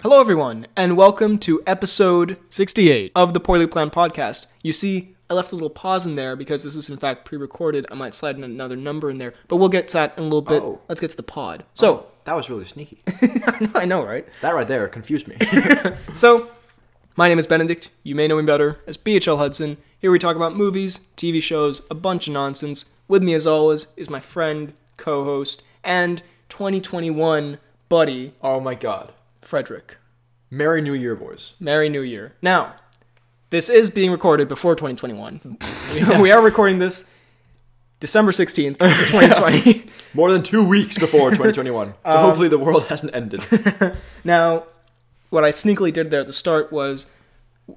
Hello everyone, and welcome to episode 68 of the Poorly Planned Podcast. You see, I left a little pause in there because this is in fact pre-recorded. I might slide in another number in there, but we'll get to that in a little bit. Let's get to the pod. So, that was really sneaky. I know, right? That right there confused me. So, my name is Benedict. You may know me better as BHL Hudson. Here we talk about movies, TV shows, a bunch of nonsense. With me as always is my friend, co-host, and 2021 buddy. Oh my god. Frederick. Merry New Year, boys. Merry New Year. Now, this is being recorded before 2021. We are recording this December 16th, 2020. More than 2 weeks before 2021. So hopefully the world hasn't ended. Now, what I sneakily did there at the start was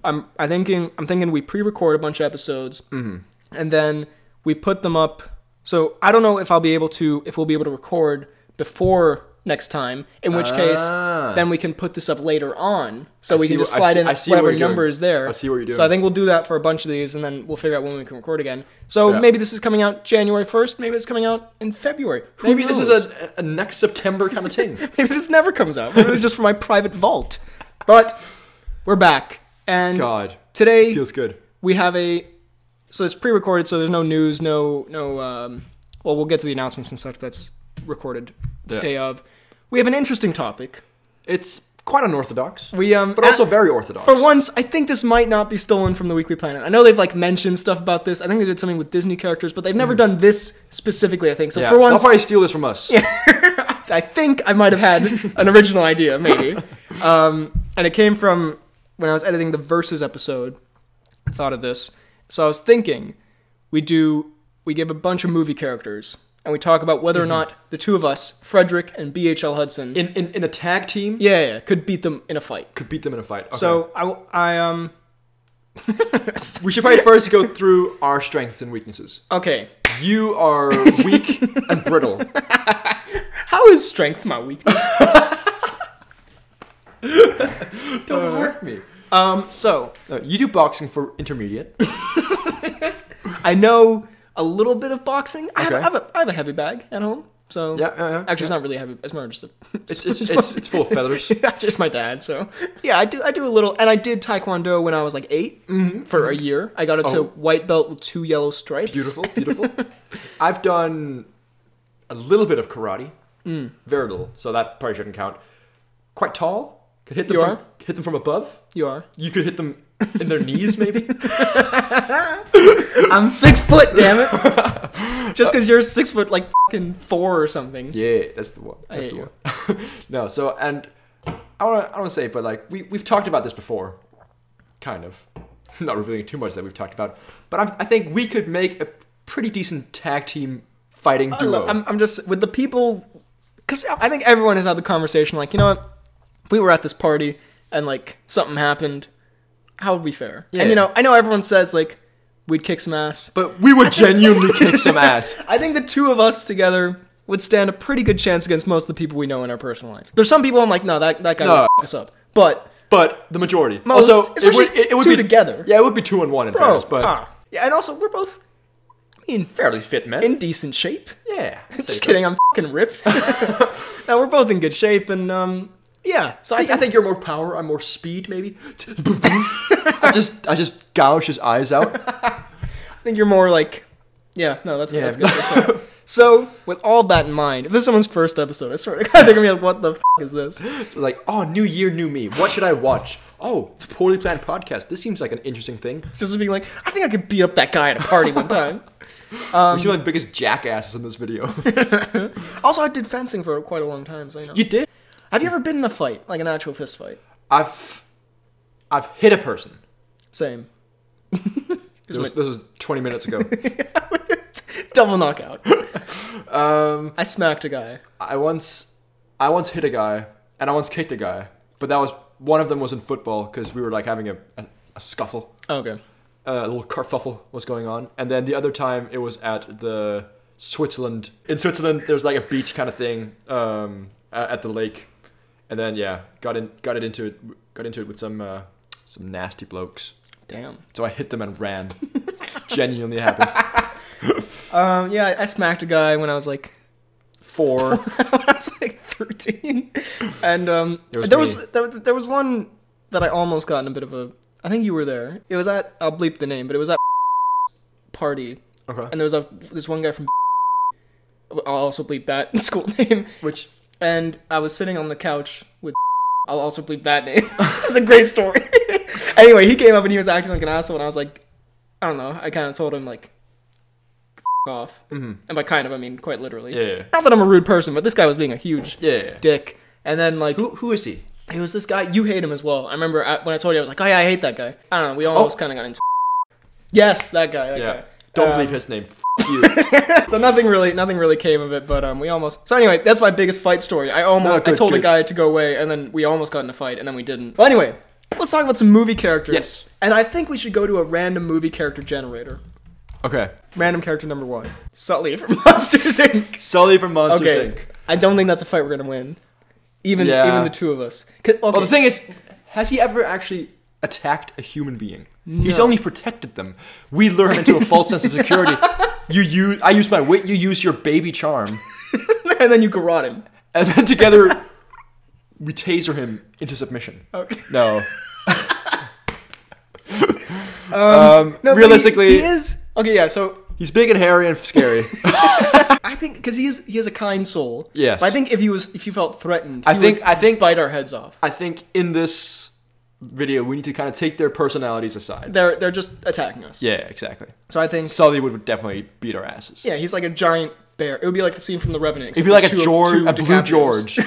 I'm thinking we pre-record a bunch of episodes and then we put them up. So I don't know if we'll be able to record before next time, in which case then we can put this up later on, so we can just slide in whatever number is there. I see what you're doing. So I think we'll do that for a bunch of these, and then we'll figure out when we can record again. So maybe this is coming out January 1st, maybe it's coming out in February. Who knows? This is a next September kind of thing. Maybe this never comes out. Maybe it's just for my private vault. But we're back, and God, today feels good. We have so it's pre-recorded, so there's no news, well, we'll get to the announcements and stuff that's recorded the day of. We have an interesting topic. It's quite unorthodox, but also very orthodox. For once, I think this might not be stolen from the Weekly Planet. I know they've mentioned stuff about this. I think they did something with Disney characters, but they've never done this specifically, I think. So for once, they'll probably steal this from us. Yeah, I think I might have had an original idea, maybe. And it came from when I was editing the Versus episode. I thought of this. So I was thinking we give a bunch of movie characters, and we talk about whether or not the two of us, Frederick and BHL Hudson, in a tag team, could beat them in a fight. Okay. So we should probably first go through our strengths and weaknesses. Okay. You are weak and brittle. How is strength my weakness? Don't hurt me. You do boxing for intermediate. I know a little bit of boxing. I Okay. have a heavy bag at home. So yeah. Actually, it's not really heavy. It's more just it's full of feathers. Just my dad. So yeah, I do a little, and I did Taekwondo when I was 8 for a year. I got it to white belt with 2 yellow stripes. Beautiful. I've done a little bit of karate, very little, so that probably shouldn't count. Quite tall. Could hit them. Hit them from above. You are. You could hit them in their knees, maybe. I'm 6 foot, damn it. Just because you're 6 foot, fucking 4 or something. Yeah, that's the one. That's the one. No, so, and I want to say, but we've talked about this before, kind of. Not revealing too much that we've talked about, but I think we could make a pretty decent tag team fighting duo. I'm just with the people, because I think everyone has had the conversation. You know what? If we were at this party and something happened, how would we fare? Yeah. And I know everyone says we'd kick some ass, but we would genuinely kick some ass. I think the two of us together would stand a pretty good chance against most of the people we know in our personal lives. There's some people I'm no, that guy would f us up, but the majority. Most, also, it would be together. Yeah, it would be 2-1 in fairness, but yeah, and also we're both, fairly fit men, in decent shape. Yeah, just kidding. I'm fucking ripped. No, we're both in good shape, and yeah. So I think you're more power. I'm more speed, maybe. I just gouge his eyes out. I think you're more that's good. That's right. So, with all that in mind, if this is someone's first episode, I swear to God, they're gonna be what the f*** is this? New year, new me. What should I watch? Oh, the Poorly Planned Podcast. This seems like an interesting thing. Just being I think I could beat up that guy at a party one time. We seem like the biggest jackasses in this video. Also, I did fencing for quite a long time, so you know. You did? Have you ever been in a fight, an actual fist fight? I've hit a person. Same. This was 20 minutes ago. Double knockout. I smacked a guy. I once hit a guy, and I once kicked a guy, but one of them was in football because we were having a scuffle. Oh, okay. A little kerfuffle was going on, and then the other time it was at the Switzerland. In Switzerland, there's a beach kind of thing at the lake, and then got into it with some nasty blokes. Damn. So I hit them and ran. Genuinely happened. I smacked a guy when I was 4. When I was like 13, and There was one that I almost got in a bit of a. I think you were there. It was at, I'll bleep the name, but it was at party. Okay. And there was this one guy from. I'll also bleep that school name. Which. And I was sitting on the couch with. I'll also bleep that name. It's a great story. Anyway, he came up and he was acting like an asshole, and I was like, I don't know. I kind of told him like. Off. Mm-hmm. And by kind of, I mean quite literally. Yeah. Not that I'm a rude person, but this guy was being a huge dick. And then like, who is he? He was this guy. You hate him as well. I remember when I told you, I was like, oh yeah, I hate that guy. I don't know. We almost kind of got into. Yes, that guy. That guy. Don't believe his name. You. So nothing really came of it, but we almost. So anyway, that's my biggest fight story. I told a guy to go away, and then we almost got in a fight, and then we didn't. But anyway, let's talk about some movie characters. Yes. And I think we should go to a random movie character generator. Okay. Random character number 1. Sully from Monsters Inc. Sully from Monsters Inc. I don't think that's a fight we're gonna win. Even the two of us. Well, the thing is, has he ever actually attacked a human being? No. He's only protected them. We lure him into a false sense of security. I use my wit, you use your baby charm. And then you garrote him. And then together, we taser him into submission. Okay. No. No, realistically, he is. Okay, yeah. So he's big and hairy and scary. I think because he has a kind soul. Yes. But I think if you felt threatened, I think bite our heads off. I think in this video we need to kind of take their personalities aside. They're just attacking us. Yeah, exactly. So I think Sully would definitely beat our asses. Yeah, he's like a giant bear. It would be like the scene from The Revenant. It'd be like a Blue George. Blue George.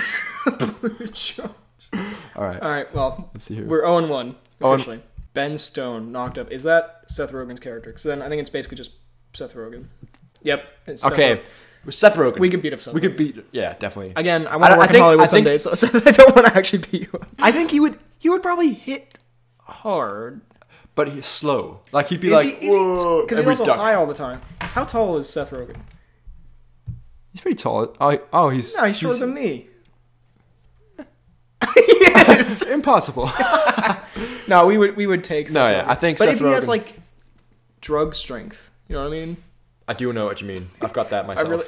All right. All right. Well, let's see here. We're 0-1 officially. Ben Stone knocked up. Is that Seth Rogen's character? Because then I think it's basically just Seth Rogen. Yep. Okay. Seth Rogen. We could beat up Seth. We could beat. Yeah, definitely. Again, I want to work in Hollywood someday, so I don't want to actually beat you. I think he would probably hit hard, but he's slow. Like he'd be like, whoa, because he's also high all the time. How tall is Seth Rogen? He's pretty tall. He's shorter than me. Yes. Impossible. No, we would take. No, yeah, I think. But Seth if he has like drug strength, you know what I mean? I do know what you mean. I've got that myself.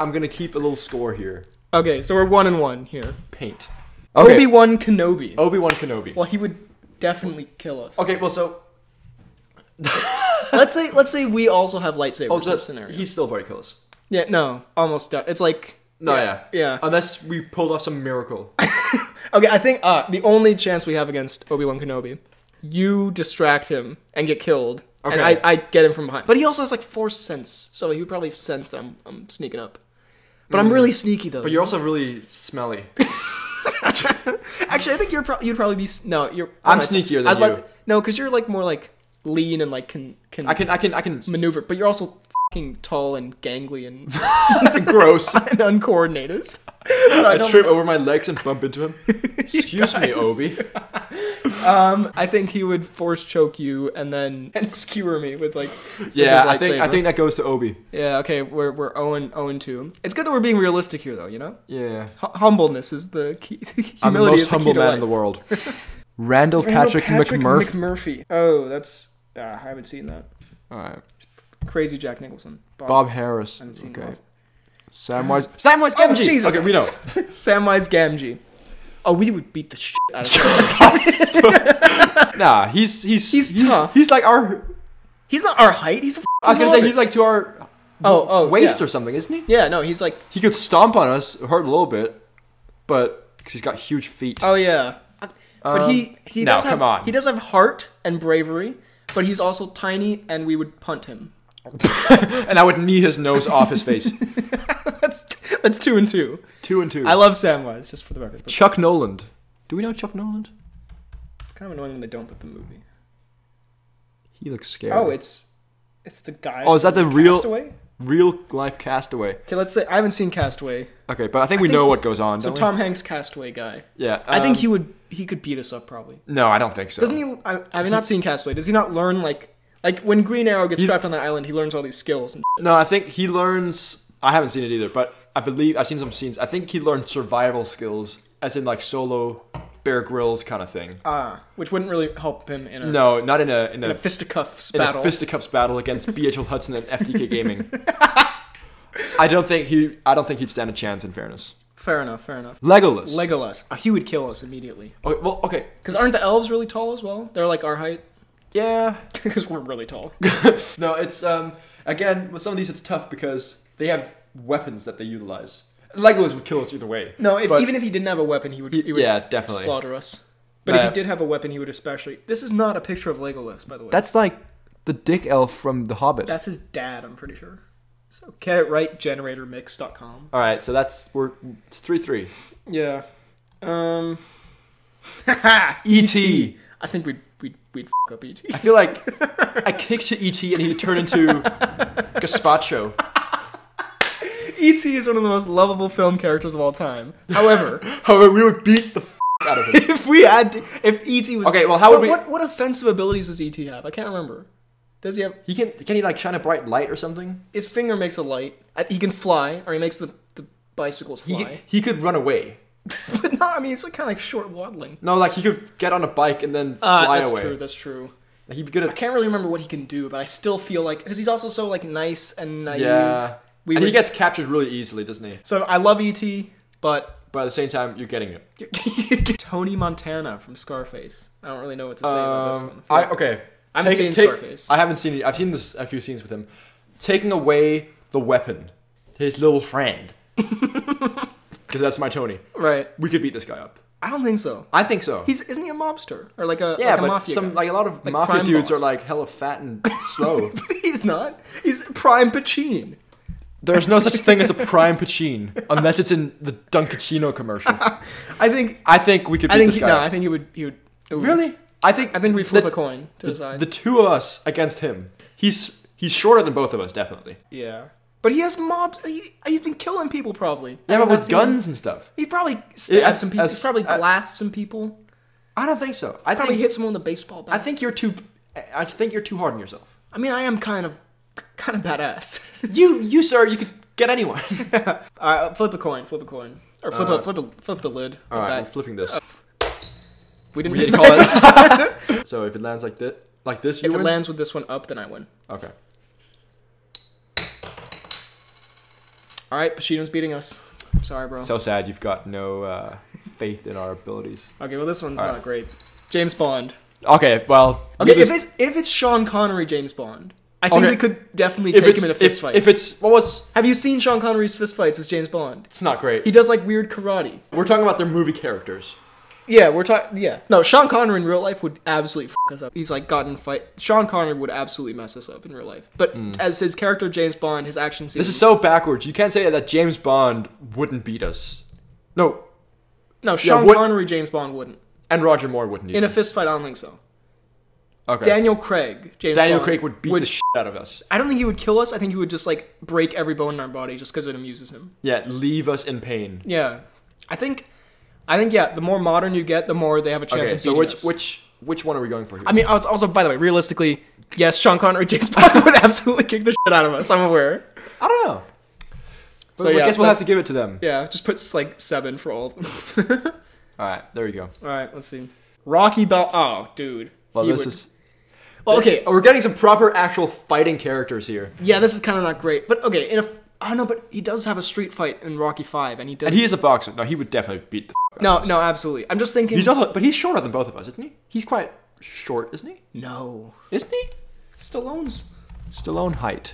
I'm gonna keep a little score here. Okay, so we're 1-1 here. Paint. Okay. Obi-Wan Kenobi. Obi-Wan Kenobi. Well, he would definitely kill us. Okay, well, so let's say we also have lightsabers in this scenario. He'd still probably kill us. Yeah, no, almost. It's like yeah. Unless we pulled off some miracle. Okay, I think the only chance we have against Obi-Wan Kenobi, you distract him and get killed, and I get him from behind. But he also has like force sense, so he would probably sense that I'm sneaking up. But I'm really sneaky though. But you're also really smelly. Actually, I think you'd probably be I'm sneakier than you. No, because you're like more like lean and like can I can maneuver, but you're also fucking tall and gangly and gross and uncoordinated. I trip over my legs and bump into him. Excuse me, Obi. I think he would force choke you and skewer me with like I think that goes to Obi. Yeah, okay, we're 0-2. It's good that we're being realistic here though, you know? Yeah. Humbleness is the key. Humility I'm the most is the humble key to man life. in the world. Randall Patrick McMurphy. Oh, that's I haven't seen that. All right. Crazy Jack Nicholson. Bob Harris. I haven't seen that. Samwise Gamgee. Oh, Jesus. Okay, we know. Samwise Gamgee. Oh, we would beat the shit out of Samwise. Nah, he's tough. He's like our. He's not our height. He's. I was gonna say he's like to our. Waist or something, isn't he? Yeah, no, he's like. He could stomp on us, hurt a little bit, but because he's got huge feet. Oh yeah, but he does have. Come on. He does have heart and bravery, but he's also tiny, and we would punt him. And I would knee his nose off his face. That's 2-2. 2-2. I love Samwise, just for the record. Chuck Noland. Do we know Chuck Noland? It's kind of annoying when they don't put the movie. He looks scary. Oh, it's the guy. Oh, is that the Castaway? real life Castaway? Okay, let's say I haven't seen Castaway. Okay, but I think we know what goes on. So Tom Hanks, Castaway guy. Yeah, I think he could beat us up probably. No, I don't think so. Doesn't he? Have you not seen Castaway? Does he not learn like when Green Arrow gets trapped on that island? He learns all these skills. And no, I think he learns. I haven't seen it either, but I believe I've seen some scenes. I think he learned survival skills, as in like solo Bear Grylls kind of thing. Which wouldn't really help him in a not in a fisticuffs battle. In a fisticuffs battle against BHL Hudson and FTK Gaming. I don't think he'd stand a chance. In fairness. Fair enough. Fair enough. Legolas. He would kill us immediately. Okay, well, okay. Because aren't the elves really tall as well? They're like our height. Yeah. Because we're really tall. No, it's again with some of these it's tough because they have weapons that they utilize. Legolas would kill us either way. No, even if he didn't have a weapon, he would yeah, definitely slaughter us. But if he did have a weapon, he would especially. This is not a picture of Legolas, by the way. That's like the dick elf from The Hobbit. That's his dad, I'm pretty sure. So get it right, generatormix.com. All right, so it's 3-3. Yeah. E.T. I think we'd f*** up E.T. I feel like I kicked E.T. and he'd turn into gazpacho. E.T. is one of the most lovable film characters of all time. However, we would beat the out of him. If E.T. was... Okay, well, how would we... What offensive abilities does E.T. have? I can't remember. Does he have... Can he, like, shine a bright light or something? His finger makes a light. He can fly, or he makes the bicycles fly. He could run away. But no, I mean, it's like kind of like short waddling. No, like, he could get on a bike and then fly away. That's true. Like, he'd be good at... I can't really remember what he can do, but I still feel like... Because he's also so, like, nice and naive. Yeah. He gets captured really easily, doesn't he? So I love E.T., but at the same time, you're getting it. Tony Montana from Scarface. I don't really know what to say about this one. I haven't seen Scarface. I haven't seen it. I've seen a few scenes with him. Taking away the weapon, his little friend. Because that's my Tony. Right. We could beat this guy up. I don't think so. I think so. Isn't he a mobster? Or like a but mafia guy? Like a lot of mafia dudes are like hella fat and slow. But he's not. He's prime Pachin. There's no such thing as a prime Pachin unless it's in the Dunkachino commercial. I think we could beat this guy. No, I think he would. Really? I think we flip a coin to the side. The two of us against him. He's shorter than both of us, definitely. Yeah. But he has mobs. He's been killing people probably. Yeah, but with guns and stuff. He probably stabbed some people. He's probably glassed some people. I don't think so. I probably hit someone with a baseball bat. I think you're too hard on yourself. I mean, I am kind of badass. you sir, you could get anyone. All right, flip a coin, or flip the lid. All right, I'm flipping this. We didn't call it. So if it lands like this, you win? If it lands with this one up, then I win. Okay. All right, Pacino's beating us. Sorry, bro. So sad you've got no faith in our abilities. Okay, well this one's not great. James Bond. Okay, well. Okay, if it's Sean Connery James Bond, I think we could definitely take him in a fist fight. Have you seen Sean Connery's fist fights as James Bond? It's not great. He does like weird karate. We're talking about their movie characters. Yeah, we're talking. Yeah, no, Sean Connery in real life would absolutely f us up. He's like gotten fight. Sean Connery would absolutely mess us up in real life. But as his character James Bond, his action scenes. This is so backwards. You can't say that James Bond wouldn't beat us. No, Sean Connery James Bond wouldn't. And Roger Moore wouldn't either. In a fist fight, I don't think so. Okay. Daniel Craig Craig would beat the shit out of us. I don't think he would kill us. I think he would just like break every bone in our body just because it amuses him. Yeah, leave us in pain. Yeah, I think yeah. The more modern you get, the more they have a chance of beating us. Which one are we going for here? I mean, also by the way, realistically, yes, Sean Connery, James Bond would absolutely kick the shit out of us. I'm aware. I don't know. So I guess we'll have to give it to them. Yeah, just put like 7 for all of them. All right, there we go. All right, let's see. Rocky Bell. Oh, dude. Well, this is. Well, okay. We're getting some proper actual fighting characters here. Yeah, this is kind of not great. But okay, I know, but he does have a street fight in Rocky 5, and he does. And he is a boxer. No, he would definitely beat the. No, absolutely. I'm just thinking. But he's shorter than both of us, isn't he? He's quite short, isn't he? No, isn't he? Stallone height.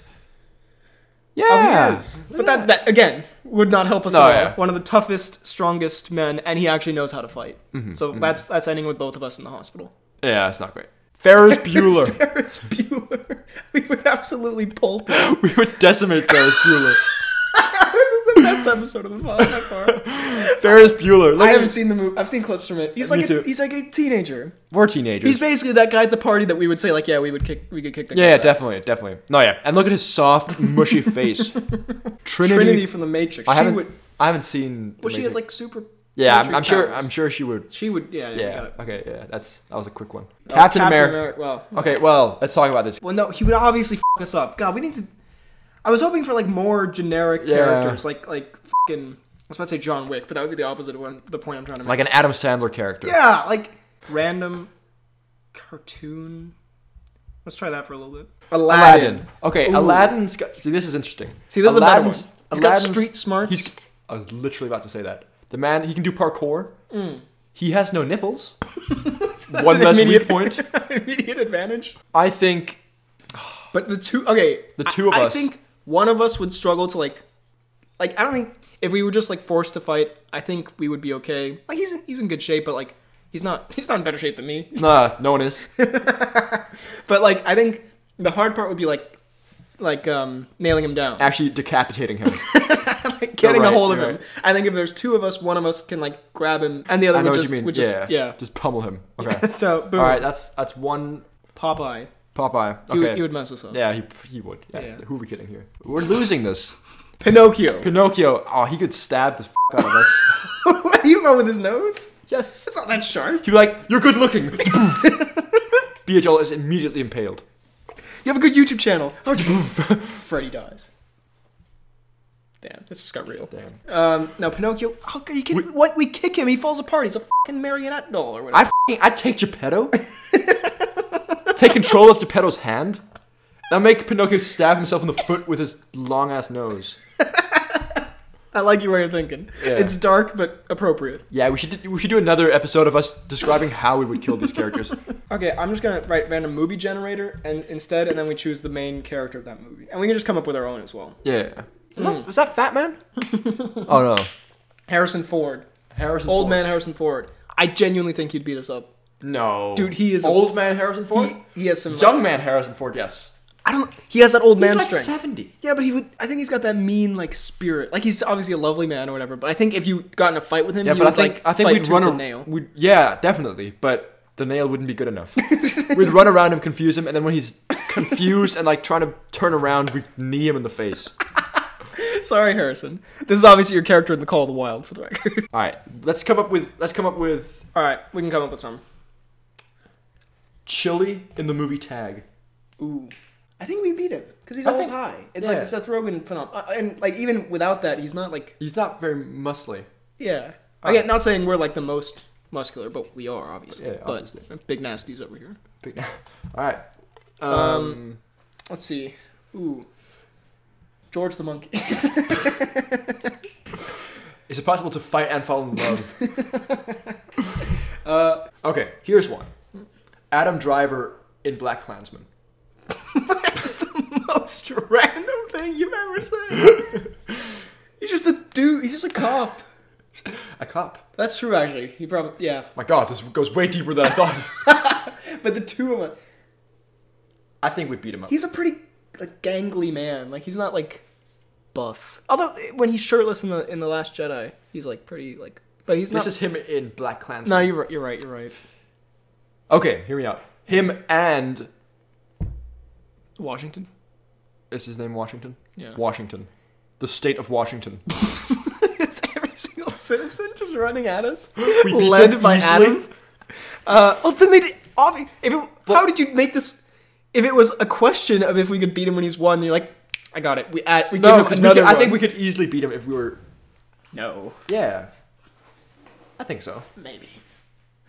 Yeah, oh, he is. But that again would not help us at all. Yeah. One of the toughest, strongest men, and he actually knows how to fight. So that's ending with both of us in the hospital. Yeah, that's not great. Ferris Bueller. Ferris Bueller. We would absolutely pulp him. We would decimate Ferris Bueller. This is the best episode of the pod by far. Ferris Bueller. I haven't seen the movie. I've seen clips from it. He's like a teenager. We're teenagers. He's basically that guy at the party that we would say like, yeah, we could kick the guy's ass. definitely. No, yeah. And look at his soft, mushy face. Trinity from the Matrix. I haven't seen. Well, she has like super. Yeah, I'm sure she would. She would. Yeah. Okay. Yeah. That was a quick one. Captain America. Well. Okay. Well, let's talk about this. Well, no, he would obviously f us up. God, we need to. I was hoping for like more generic characters, like fucking. I was about to say John Wick, but that would be the opposite of the point I'm trying to make. Like an Adam Sandler character. Yeah, like random cartoon. Let's try that for a little bit. Aladdin. Okay, Aladdin's got... See, this is interesting. See, this is a better one. He's got street smarts. I was literally about to say that. The man, he can do parkour. He has no nipples. One less weak point. Immediate advantage. I think... But the two of us. I think one of us would struggle to like I don't think if we were just like forced to fight, I think we would be okay. Like he's in good shape, but like he's not in better shape than me. Nah, no one is. But like I think the hard part would be like nailing him down. Actually decapitating him. Like getting a hold of him. I think if there's two of us, one of us can like grab him and the other would just pummel him. Okay. So boom. All right, that's one Popeye. Okay. He would mess us up. Yeah, he would. Yeah. Who are we kidding here? We're losing this. Pinocchio. Oh, he could stab the out of us. What, you know with his nose? Yes. It's not that sharp. He'd be like, you're good looking. BHL is immediately impaled. You have a good YouTube channel. Freddy dies. Damn, this just got real. Damn. Now Pinocchio, we kick him, he falls apart. He's a fucking marionette doll or whatever. I'd take Geppetto. Take control of Geppetto's hand. Now make Pinocchio stab himself in the foot with his long ass nose. I like your way of thinking. Yeah. It's dark but appropriate. Yeah, we should do another episode of us describing how we would kill these characters. Okay, I'm just gonna write random movie generator and then we choose the main character of that movie, and we can just come up with our own as well. Yeah. Was that Fat Man? Oh no. Harrison Ford. Old man Harrison Ford. I genuinely think he'd beat us up. No. Dude, he is old man Harrison Ford? He has some young man Harrison Ford, yes. I don't he has that old man strength. He's like 70. Yeah, but I think he's got that mean like spirit. Like he's obviously a lovely man or whatever, but I think if you got in a fight with him, I think we'd run a nail. Yeah, definitely, but the nail wouldn't be good enough. We'd run around him, confuse him, and then when he's confused and like trying to turn around, we'd knee him in the face. Sorry, Harrison. This is obviously your character in the Call of the Wild, for the record. All right, let's come up with. All right, we can come up with some. Chili in the movie Tag. Ooh, I think we beat him because he's always high. It's like the Seth Rogen phenomenon, and like even without that, he's not very muscly. Yeah, again, not saying we're like the most muscular, but we are obviously. Yeah, obviously. But big nasties over here. All right. Let's see. Ooh. George the Monkey. Is it possible to fight and fall in love? Okay, here's one. Adam Driver in BlackkKklansman. That's the most random thing you've ever said. He's just a dude. He's just a cop. A cop? That's true, actually. He probably, yeah. My God, this goes way deeper than I thought. But the two of them. I think we'd beat him up. He's a pretty like gangly man. Like he's not like buff. Although when he's shirtless in the Last Jedi, he's like pretty like. But he's not. This is him in BlackkKklansman. No, you're right. Okay, hear me out. Him and Washington. Is his name Washington? Yeah. Washington. The state of Washington. Is every single citizen just running at us? Led by Adam? Then they did. How did you make this? If it was a question of if we could beat him when he's won, you're like, I got it. I think we could easily beat him if we were. No. Yeah. I think so. Maybe.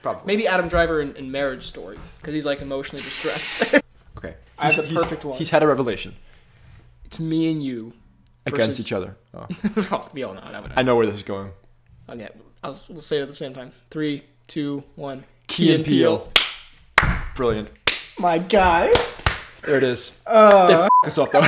Probably. Maybe Adam Driver in Marriage Story, because he's like emotionally distressed. Okay. I have the perfect one. He's had a revelation. It's me and you. Against each other. Oh. We all know. I know where this is going. Okay. We'll say it at the same time. 3, 2, 1. Key and Peele. Brilliant. My guy. There it is. They f*** us up though.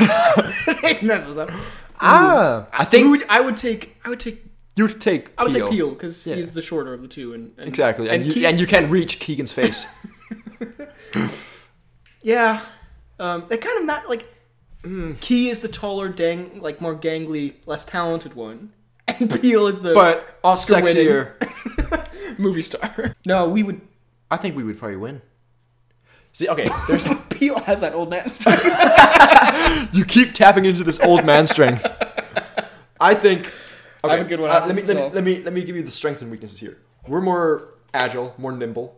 They mess us up. I think I would take. You would take. I would take Peele because he's the shorter of the two, and exactly, and you can't reach Keegan's face. Yeah, they kind of like. Key is the taller, more gangly, less talented one, and Peele is the Oscar-winning movie star. No, we would. I think we would probably win. See, okay, there's Peele has that old man strength. You keep tapping into this old man strength. I think. Okay, I have a good one. Let me give you the strengths and weaknesses here. We're more agile, more nimble.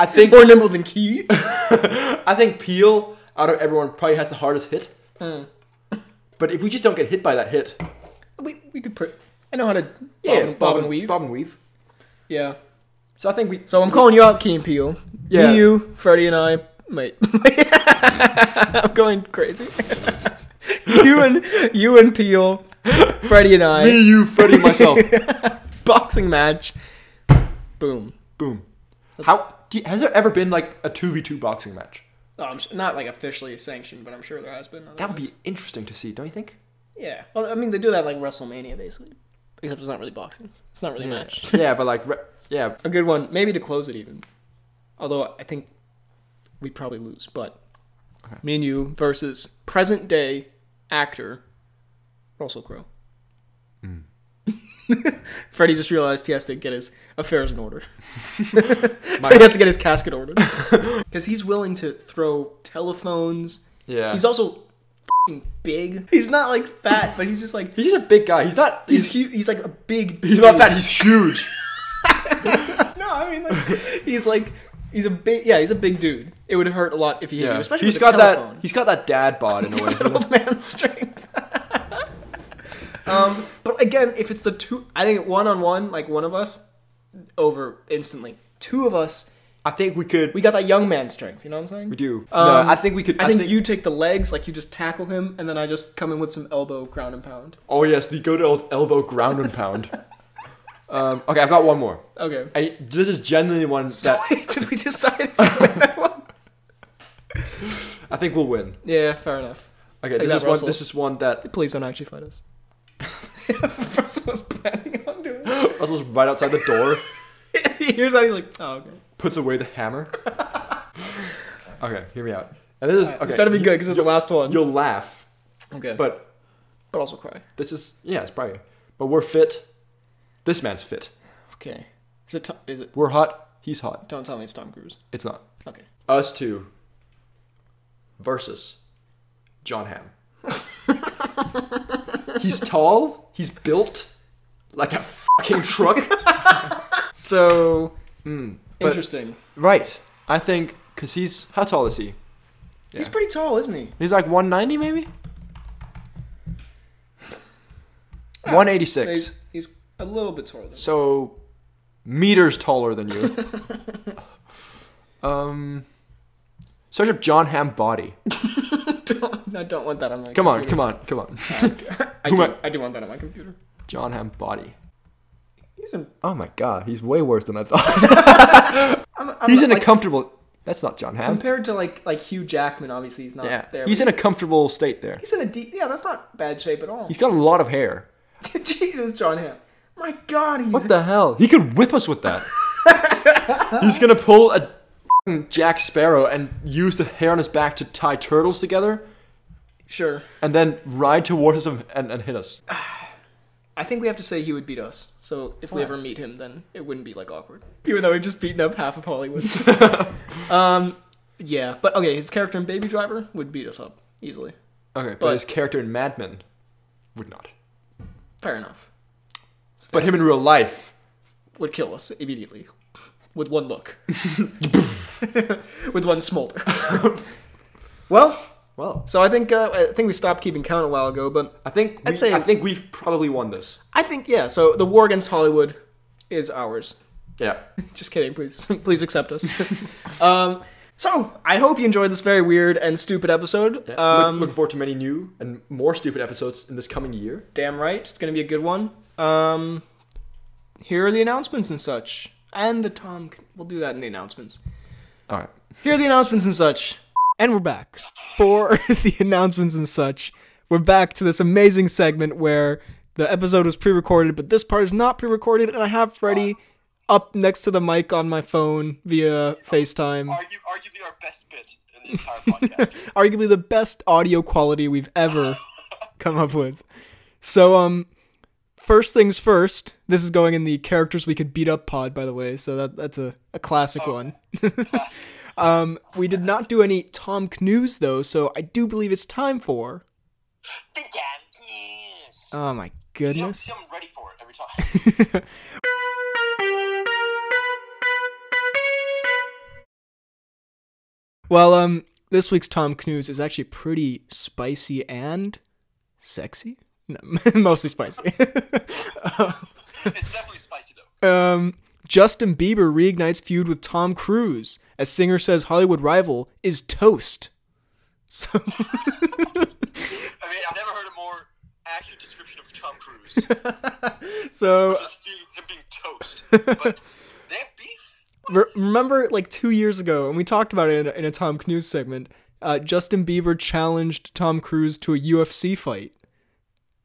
I think more nimble than Key. I think Peele, out of everyone, probably has the hardest hit. But if we just don't get hit by that hit, we could. I know how to bob and weave. Bob and weave. Yeah. So I think we. So I'm calling you out, Key and Peele. Yeah. Me, you, Freddie, and I. Wait. I'm going crazy. you and Peele, Freddie and I. Me, you, Freddie, myself. Boxing match. Boom. Has there ever been like a 2v2 boxing match? Oh, not like officially sanctioned, but I'm sure there has been. That would be interesting to see, don't you think? Yeah. Well, I mean, they do that like WrestleMania, basically. Except it's not really boxing. It's not really a match. Yeah, but like, yeah. A good one, maybe to close it even. Although I think we'd probably lose. But me and you versus present day actor Russel Crowe. Freddie just realized he has to get his affairs in order. Freddie has to get his casket ordered. Because he's willing to throw telephones. Yeah. He's also big. He's not like fat, but he's just like... He's a big guy. He's not... He's like a big... He's not fat. He's huge. No, I mean, like, he's like... He's a big... Yeah, he's a big dude. It would hurt a lot if he hit you, especially with a telephone. He's got that dad bod in a way. He's got old man strength. But again, if it's the two... I think one-on-one, like one of us, over instantly. Two of us... I think we could... We got that young man strength, you know what I'm saying? We do. No, I think we could... I think you take the legs, like you just tackle him, and then I just come in with some elbow ground and pound. Oh yes, the good old elbow ground and pound. Okay, I've got one more. Okay. This is genuinely one that... Wait, did we decide if we win that one? I think we'll win. Yeah, fair enough. Okay, this is one that... Please don't actually fight us. Russell was planning on doing it. Russell's right outside the door. He hears that, he's like, oh, okay. Puts away the hammer. Okay, hear me out. And this is... Okay, it's better be good, because it's the last one. You'll laugh. Okay. But also cry. This is... Yeah, it's probably... But we're fit. This man's fit. Okay. Is it... We're hot. He's hot. Don't tell me it's Tom Cruise. It's not. Okay. Us two versus Jon Hamm. He's tall. He's built like a fucking truck. So... interesting. Right. I think... Because he's... How tall is he? Yeah. He's pretty tall, isn't he? He's like 190 maybe? 186. So he's a little bit taller than you. So... Meters taller than you. Search up Jon Hamm body. I don't want that on my computer. Come on. I do want that on my computer. Jon Hamm body. He's oh my god, he's way worse than I thought. He's in a comfortable... That's not Jon Hamm. Compared to like Hugh Jackman, obviously he's not there. He's in a comfortable state there. He's in a yeah, that's not bad shape at all. He's got a lot of hair. Jesus, Jon Hamm. My god, what the hell? He could whip us with that. He's gonna pull a Jack Sparrow and use the hair on his back to tie turtles together. Sure. And then ride towards us and hit us. I think we have to say he would beat us. So if we ever meet him, then it wouldn't be like awkward. Even though we've just beaten up half of Hollywood. Yeah, but okay, his character in Baby Driver would beat us up easily. Okay, but his character in Mad Men would not. Fair enough. But him in real life would kill us immediately with one look. With one smolder. Well, so I think we stopped keeping count a while ago, but I think we've probably won this. I think so the war against Hollywood is ours. Yeah. Just kidding, please accept us. So I hope you enjoyed this very weird and stupid episode. Yeah. Looking forward to many new and more stupid episodes in this coming year. Damn right, it's gonna be a good one. Here are the announcements and such, and we'll do that in the announcements. All right. Here are the announcements and such. And we're back for the announcements and such. We're back to this amazing segment where the episode was pre-recorded, but this part is not pre-recorded, and I have Freddie up next to the mic on my phone via FaceTime. Arguably our best bit in the entire podcast. Arguably the best audio quality we've ever come up with. So, first things first, this is going in the characters we could beat up pod, by the way, so that's a classic one. We did not do any Tom Cnews, though, so I do believe it's time for... The damn news! Oh my goodness. See, I'm ready for it every time. Well, this week's Tom Cnews is actually pretty spicy and sexy. No, mostly spicy. It's definitely spicy, though. Justin Bieber reignites feud with Tom Cruise as singer says Hollywood rival is toast. So I mean, I've never heard a more accurate description of Tom Cruise. so Just him being toast. But they have beef? remember like 2 years ago, and we talked about it in a Tom Cnews segment, Justin Bieber challenged Tom Cruise to a UFC fight.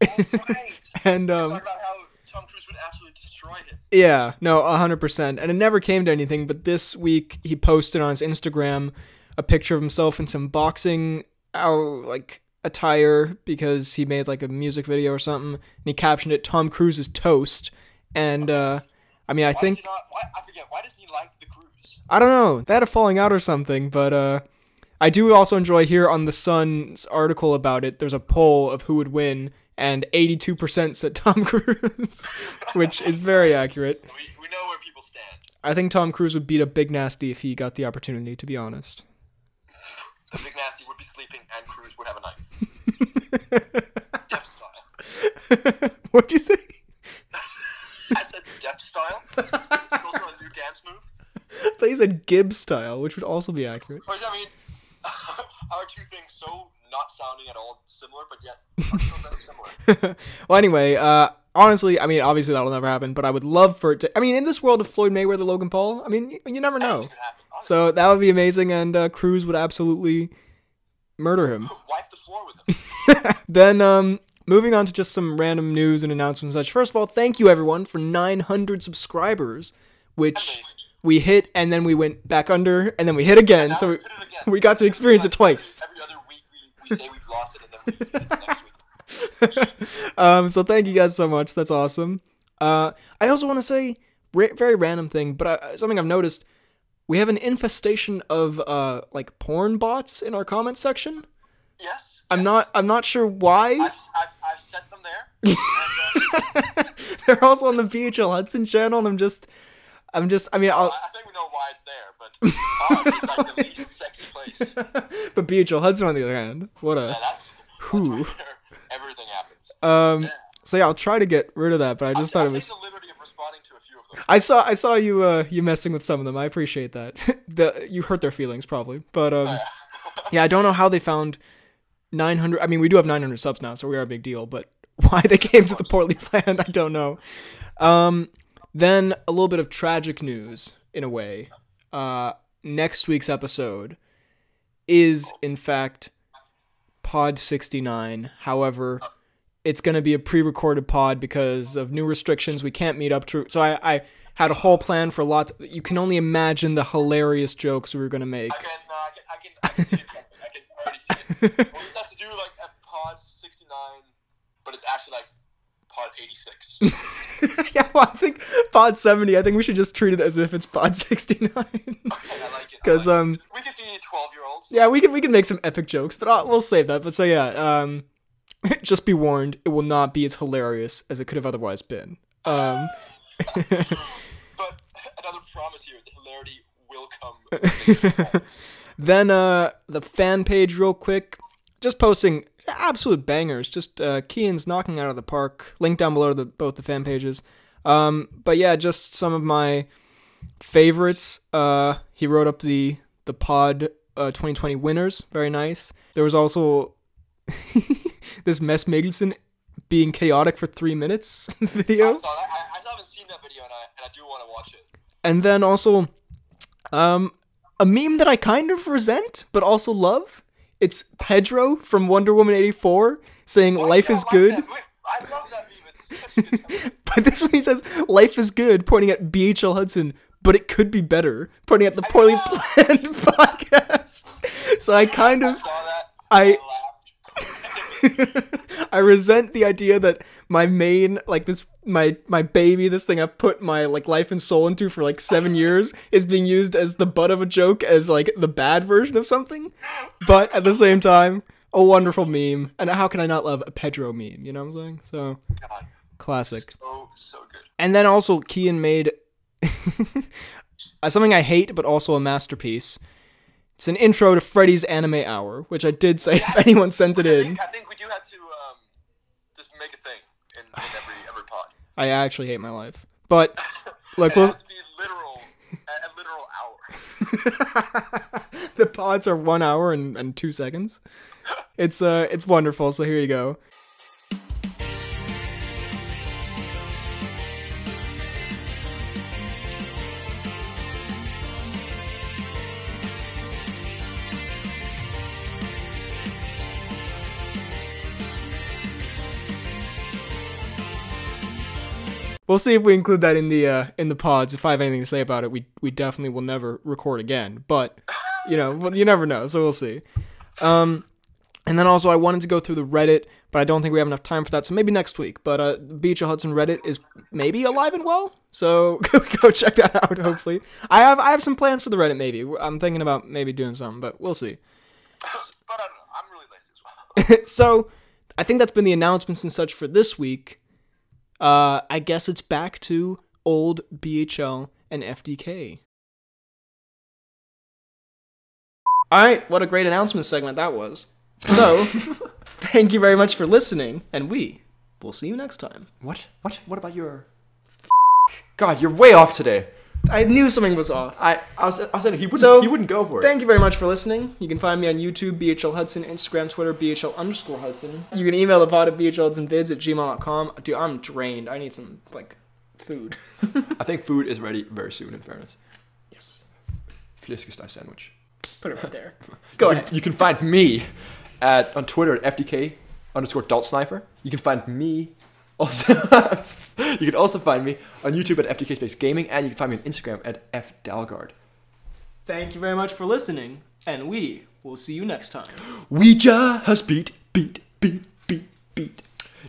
Oh, right. And Talk about how Tom Cruise would absolutely destroy him. yeah, no, 100%. And it never came to anything, but this week he posted on his Instagram a picture of himself in some boxing like attire because he made like a music video or something, and he captioned it "Tom Cruise is toast." And I mean, I think I forget, why doesn't he like the Cruise? I don't know, they had a falling out or something, but I do also enjoy here on the Sun's article about it. There's a poll of who would win, and 82% said Tom Cruise, which is very accurate. We know where people stand. I think Tom Cruise would beat up Big Nasty if he got the opportunity, to be honest. The Big Nasty would be sleeping, and Cruise would have a knife. Depp style. What'd you say? I said Depp style. It's also a new dance move. I thought you said Gibbs style, which would also be accurate. Which, I mean, are two things so not sounding at all similar, but yet are still very similar. Well, anyway, honestly, I mean, obviously that'll never happen, but I would love for it to. I mean, in this world of Floyd Mayweather, Logan Paul, I mean, you never know. Anything could happen, honestly. So that would be amazing, and Cruz would absolutely murder him. Wipe the floor with him. Then, moving on to just some random news and announcements and such. First of all, thank you everyone for 900 subscribers, which Amazing. we hit, and then we went back under, and then we hit again. Now So we hit it again. we got to experience it twice. Every other week we say we've lost it, and then we hit it the next week. So thank you guys so much. That's awesome. I also want to say, very random thing, but something I've noticed. We have an infestation of like porn bots in our comments section. Yes. I'm not sure why. I've set them there. And, They're also on the BHL Hudson channel, and I'm just. I mean, I think we know why it's there, but it's like the least sexy place. But BHL Hudson on the other hand, what a. Yeah, that's Whew. where everything happens. So yeah, I'll try to get rid of that, but I just thought I'll it was. take the liberty of responding to a few of them. I saw you messing with some of them. I appreciate that. You hurt their feelings probably, but yeah, I don't know how they found 900. I mean, we do have 900 subs now, so we are a big deal. But why they came to the poorly planned, I don't know. Then a little bit of tragic news in a way. Next week's episode is in fact Pod 69. However, it's going to be a pre-recorded pod because of new restrictions. We can't meet up to. So I had a whole plan for lots. You can only imagine the hilarious jokes we were going to make. I can see it coming. I can already see it. We just have to do like a pod 69, but it's actually like pod 86. Yeah, well, I think pod 70. I think we should just treat it as if it's pod 69. Okay, I like it. Because we could be 12-year-olds. yeah, we can make some epic jokes, but we'll save that. But so yeah, just be warned, it will not be as hilarious as it could have otherwise been. But another promise here: the hilarity will come. Then the fan page, real quick, just posting absolute bangers. Just Kian's knocking out of the park. Link down below to both the fan pages. But yeah, just some of my favorites. He wrote up the pod 2020 winners. Very nice. There was also this Mess Mikkelsen being chaotic for 3 minutes video. I saw that. I haven't seen that video, and I do want to watch it. And then also a meme that I kind of resent but also love. It's Pedro from Wonder Woman 84 saying life is good. I love that meme. It's such a good meme. But this one he says life is good, pointing at BHL Hudson, but it could be better, pointing at the poorly planned podcast. So I kind of I saw that. I laughed. I resent the idea that my main, like this, my baby, this thing I've put my like life and soul into for like 7 years is being used as the butt of a joke, as like the bad version of something. But at the same time, a wonderful meme. And how can I not love a Pedro meme? You know what I'm saying? So God, classic. so good. And then also Kian made something I hate, but also a masterpiece. It's an intro to Freddy's Anime Hour, which I did say if anyone sent it in. I think we do have to just make a thing in every pod. I actually hate my life. But look, It has to be literal, a literal hour. The pods are 1 hour and 2 seconds. It's wonderful. So here you go. We'll see if we include that in the pods. If I have anything to say about it, we definitely will never record again. But you never know, so we'll see. And then also I wanted to go through the Reddit, but I don't think we have enough time for that. So maybe next week. But BHL Hudson Reddit is maybe alive and well, so go check that out. Hopefully, I have some plans for the Reddit. Maybe I'm thinking about maybe doing something, but we'll see. But I don't know. I'm really lazy as well. So I think that's been the announcements and such for this week. I guess it's back to old BHL and FDK. Alright, what a great announcement segment that was. So, thank you very much for listening, and we will see you next time. What about your... God, you're way off today. I knew something was off. I said he wouldn't go for it. Thank you very much for listening. You can find me on YouTube, BHL Hudson, Instagram, Twitter, BHL_Hudson. You can email the pod at BHLHudsonVids@gmail.com. Dude, I'm drained. I need some, food. I think food is ready very soon, in fairness. Yes. Fläskesteg sandwich. Put it right there. Go ahead. You can find me on Twitter at FDK_DaltSniper. You can find me also. You can also find me on YouTube at FDK_Gaming, and you can find me on Instagram at FDalgard. Thank you very much for listening, and we will see you next time. We just beat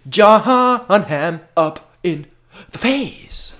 Jon Hamm up in the face.